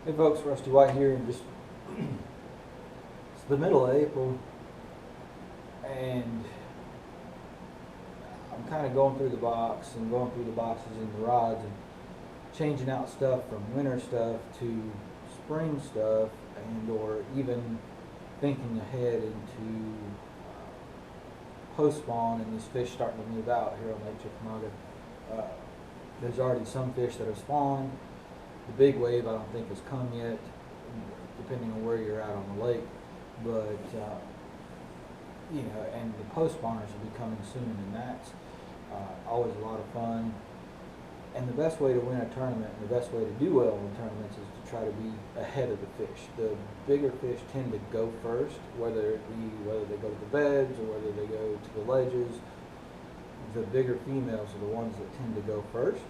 Hey folks, Rusty White here, and just it's the middle of April, and I'm kind of going through the box and going through the boxes and the rods and changing out stuff from winter stuff to spring stuff, and or even thinking ahead into post spawn and these fish starting to move out here on Lake Chickamauga. There's already some fish that have spawned. The big wave I don't think has come yet, depending on where you're at on the lake. But and the post spawners will be coming soon, and that's always a lot of fun. And the best way to win a tournament, and the best way to do well in tournaments, is to try to be ahead of the fish. The bigger fish tend to go first, whether they go to the beds or whether they go to the ledges. The bigger females are the ones that tend to go first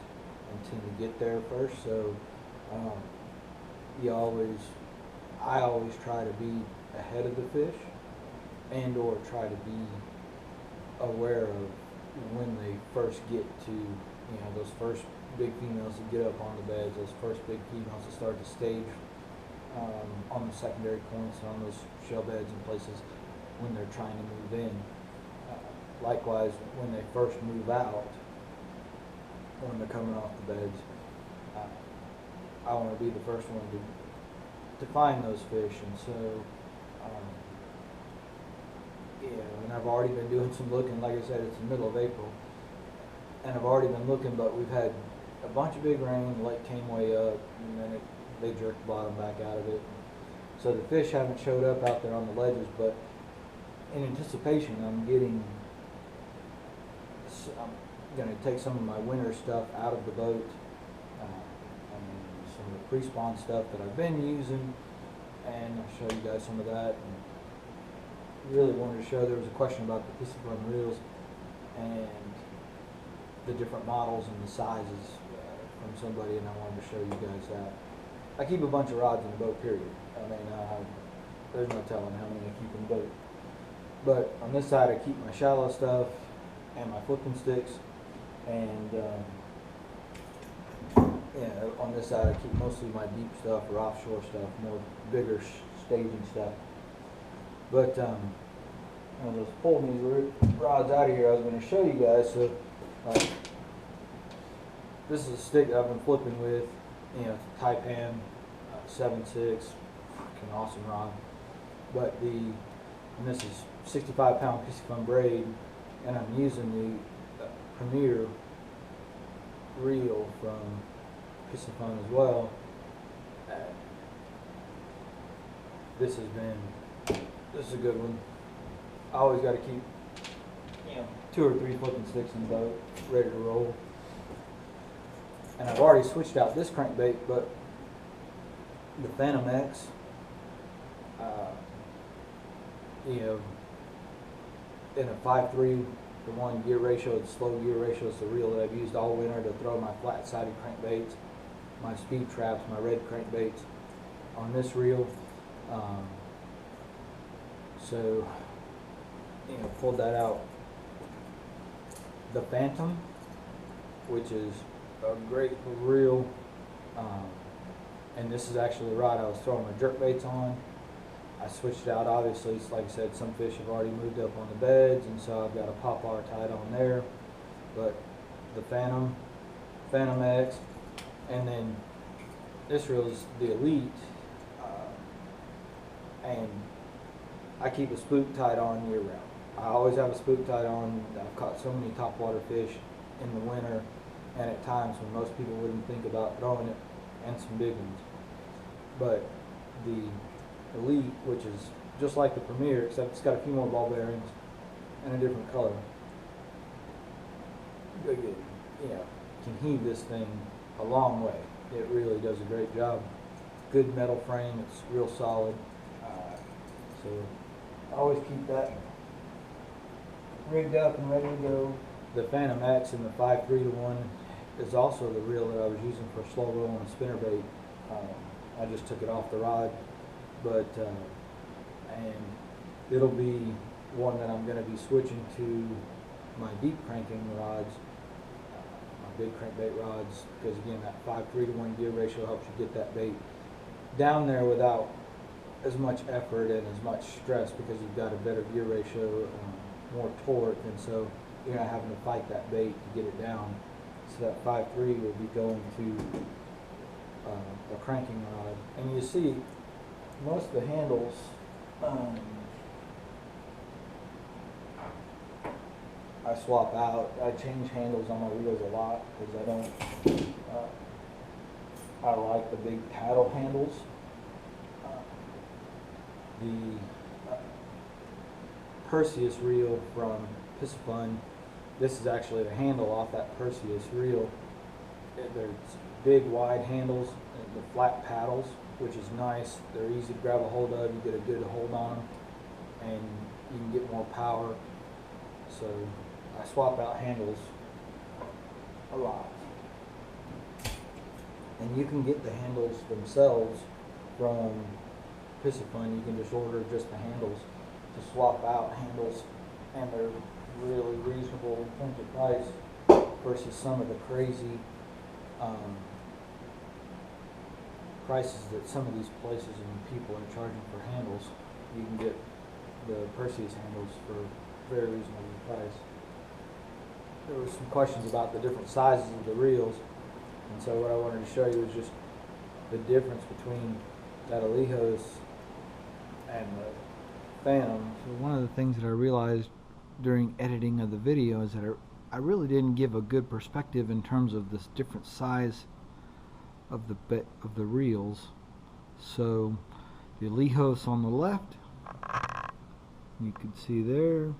and tend to get there first. So I always try to be ahead of the fish, and or try to be aware of when they first get to, those first big females that get up on the beds, those first big females that start to stage on the secondary points and on those shell beds and places when they're trying to move in. Likewise, when they first move out, when they're coming off the beds, I want to be the first one to find those fish. And so and I've already been doing some looking. Like I said, it's the middle of April, and I've already been looking, but we've had a bunch of big rain. The lake came way up, and then they jerked the bottom back out of it. So the fish haven't showed up out there on the ledges, but in anticipation, I'm going to take some of my winter stuff out of the boat, and some of the pre-spawn stuff that I've been using, and I'll show you guys some of that. And really wanted to show, there was a question about the Piscifun reels and the different models and the sizes from somebody, and I wanted to show you guys that. I keep a bunch of rods in the boat, period. I mean, there's no telling how many I keep in the boat. But on this side, I keep my shallow stuff and my flipping sticks, and on this side, I keep mostly my deep stuff or offshore stuff, more bigger staging stuff. But I'm just pulling these rods out of here. I was going to show you guys. So this is a stick that I've been flipping with. It's a Taipan 7.6, fucking awesome rod. But and this is 65-pound Piscifun braid, and I'm using the Premier reel from Piscifun as well. This is a good one. I always got to keep 2 or 3 flipping sticks in the boat, ready to roll. And I've already switched out this crankbait, but the Phantom X, in a 5:3 to 1 gear ratio, it's slow gear ratio. It's the reel that I've used all winter to throw my flat-sided crankbaits, my speed traps, my red crankbaits on this reel. So, pulled that out. The Phantom, which is a great reel, and this is actually the rod I was throwing my jerk baits on. I switched it out. Obviously, like I said, some fish have already moved up on the beds, and so I've got a poplar tied on there. But the Phantom X, and then this reel is the Elite, and I keep a spook tied on year round. I always have a spook tied on. I've caught so many topwater fish in the winter, and at times when most people wouldn't think about throwing it, and some big ones. But the Elite, which is just like the Premier, except it's got a few more ball bearings and a different color, can heave this thing a long way. It really does a great job. Good metal frame, it's real solid. So I always keep that rigged up and ready to go. The Phantom X in the 5.3 to 1 is also the reel that I was using for slow roll and spinnerbait. I just took it off the rod, but and it'll be one that I'm going to be switching to my deep cranking rods, my big crankbait rods, because again, that 5:3 to 1 gear ratio helps you get that bait down there without as much effort and as much stress because you've got a better gear ratio, more torque, and so you're not having to fight that bait to get it down. So that 5.3 will be going to a cranking rod, and you see most of the handles. I swap out. I change handles on my wheels a lot because I don't. I like the big paddle handles. The Perseus reel from Piscifun. This is actually the handle off that Perseus reel. There's big, wide handles and the flat paddles, which is nice. They're easy to grab a hold of. You get a good hold on them, and you can get more power. So I swap out handles a lot. And you can get the handles themselves from Piscifun. You can just order just the handles to swap out handles, and they're really reasonable in terms of price versus some of the crazy prices that some of these places and people are charging for handles. You can get the Perseus handles for a very reasonable price. There were some questions about the different sizes of the reels, and so what I wanted to show you is just the difference between that Alejos and the Phantom. So one of the things that I realized during editing of the video is that I really didn't give a good perspective in terms of this different size of the reels. So the Alejos on the left, you can see there.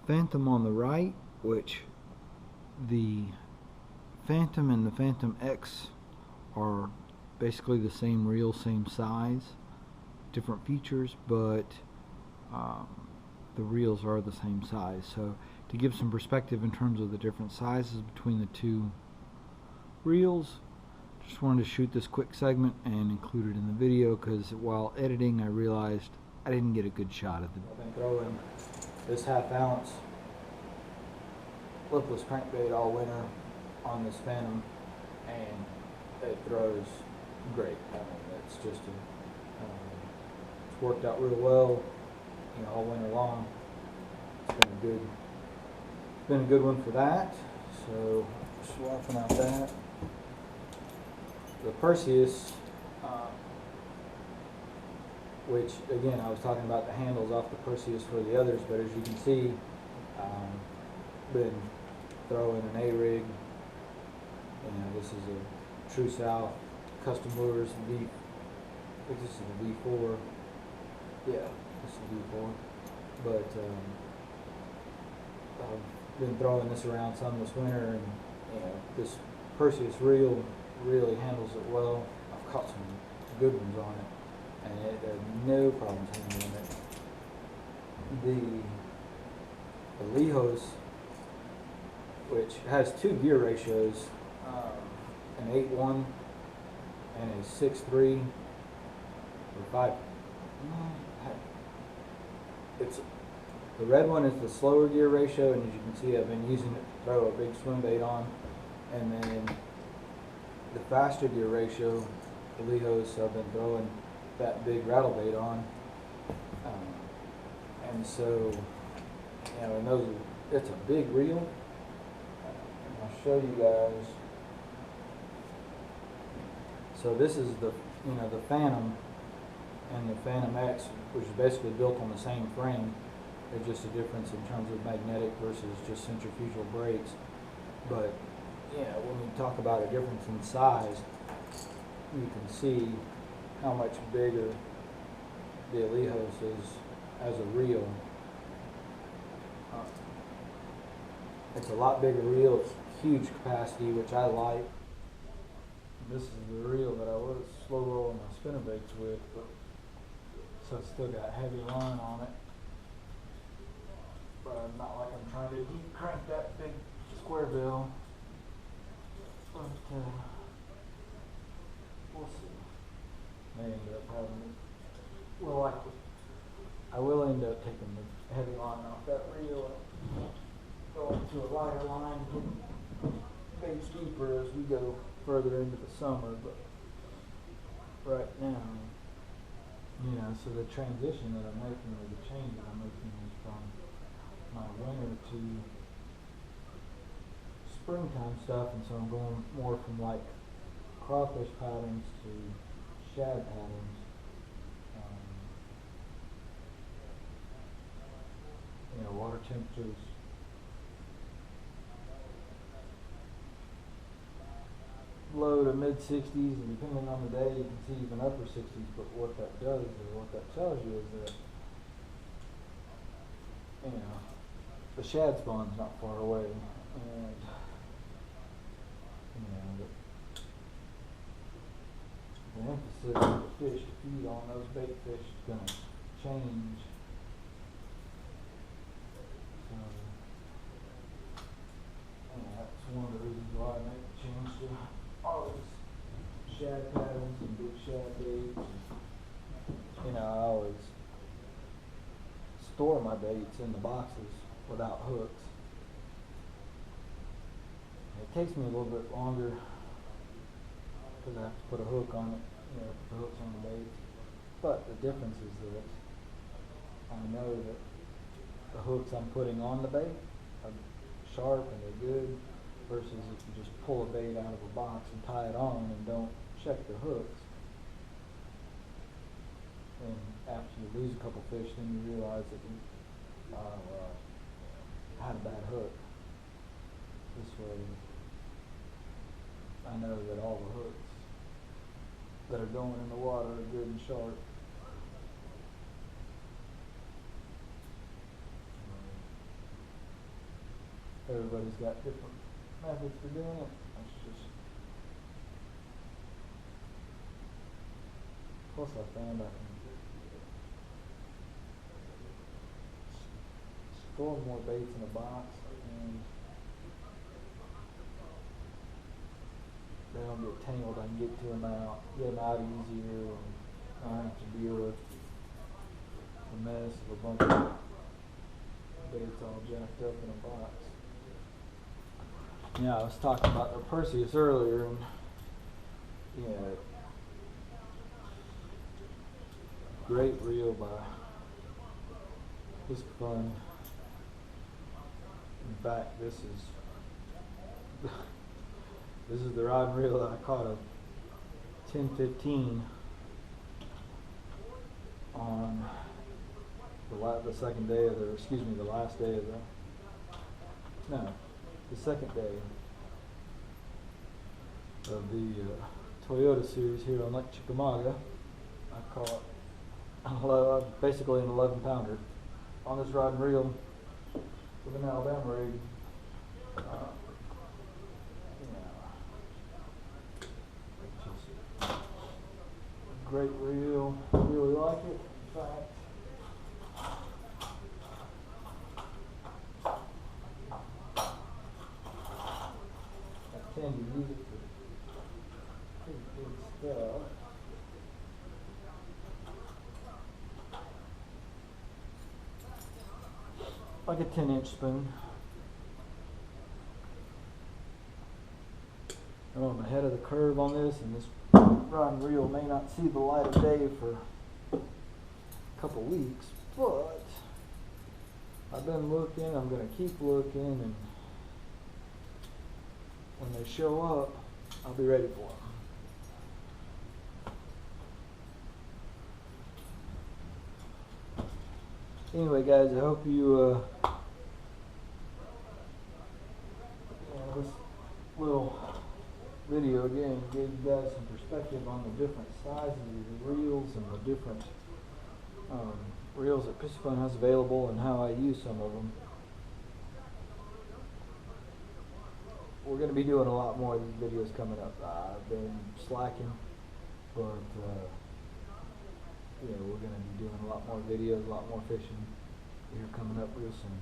Phantom on the right, which the Phantom and the Phantom X are basically the same reel, same size, different features, but the reels are the same size. So to give some perspective in terms of the different sizes between the two reels, just wanted to shoot this quick segment and include it in the video because while editing I realized I didn't get a good shot of it. I've been throwing this 1/2 ounce lipless crankbait all winter on this Phantom, and it throws great. I mean, it's just it's worked out real well, you know, all winter long. It's been a good one for that. So swapping out that. The Perseus, which again I was talking about the handles off the Perseus for the others, but as you can see, been throwing an A-rig. You know, this is a True South Custom Lures V. I think this is the V4. Yeah, this is the V4. But I've been throwing this around some this winter, and you know, this Perseus reel really handles it well. I've caught some good ones on it, and there are no problems handling it. The Alejos, which has two gear ratios, an 8.1 and a 6.3 or 5. It's the red one is the slower gear ratio, and as you can see, I've been using it to throw a big swim bait on, and then the faster gear ratio, Alejos, I've been throwing that big rattle bait on, and so you know, and those it's a big reel. And I'll show you guys. So this is the the Phantom and the Phantom X, which is basically built on the same frame. There's just a difference in terms of magnetic versus just centrifugal brakes. But when you talk about a difference in size, you can see how much bigger the Alejos is as a reel. It's a lot bigger reel. It's huge capacity, which I like. This is the reel that I was slow rolling my spinnerbaits with, but so it's still got heavy line on it. But not like I'm trying to deep crank that big square bill. But we'll see. May end up having it. Well, I will end up taking the heavy line off that reel and going to a lighter line, getting baits deeper as we go further into the summer. But right now, so the transition that I'm making, or the change that I'm making, is from my winter to springtime stuff, and so I'm going more from like crawfish patterns to shad patterns. Water temperatures low to mid 60s, and depending on the day, you can see even upper 60s. But what that does, or what that tells you, is that the shad spawn's not far away, and the emphasis of the fish to feed on those bait fish is going to change. So, that's one of the reasons why I make the change to all these shad patterns and big shad baits. I always store my baits in the boxes without hooks. It takes me a little bit longer because I have to put a hook on it, put the hooks on the bait. But the difference is that I know that the hooks I'm putting on the bait are sharp and they're good, versus if you just pull a bait out of a box and tie it on and don't check the hooks. And after you lose a couple fish, then you realize that you had a bad hook. This way, I know that all the hooks that are going in the water are good and sharp. Everybody's got different methods for doing it. Plus I found I can store more baits in a box, and they don't get tangled. I can get them out easier, and I don't have to deal with the mess of a bunch of baits all jacked up in a box. I was talking about the Perseus earlier, and great reel by Piscifun. In fact, this is the rod and reel that I caught a 10-15 on the second day of the last day of the second day of the Toyota series here on Lake Chickamauga. I caught basically an 11-pounder on this rod and reel with an Alabama rig. Just a great reel. I really like it. In fact, I tend to use it for pretty good stuff. Like a 10-inch spoon. I'm ahead of the curve on this, and this rod and reel may not see the light of day for a couple weeks, but I've been looking. I'm going to keep looking, and when they show up, I'll be ready for them. Anyway, guys, I hope you this little video again gave you guys some perspective on the different sizes of the reels and the different reels that Piscifun has available and how I use some of them. We're going to be doing a lot more of these videos coming up. I've been slacking, but we're going to be doing a lot more videos, a lot more fishing here coming up real soon.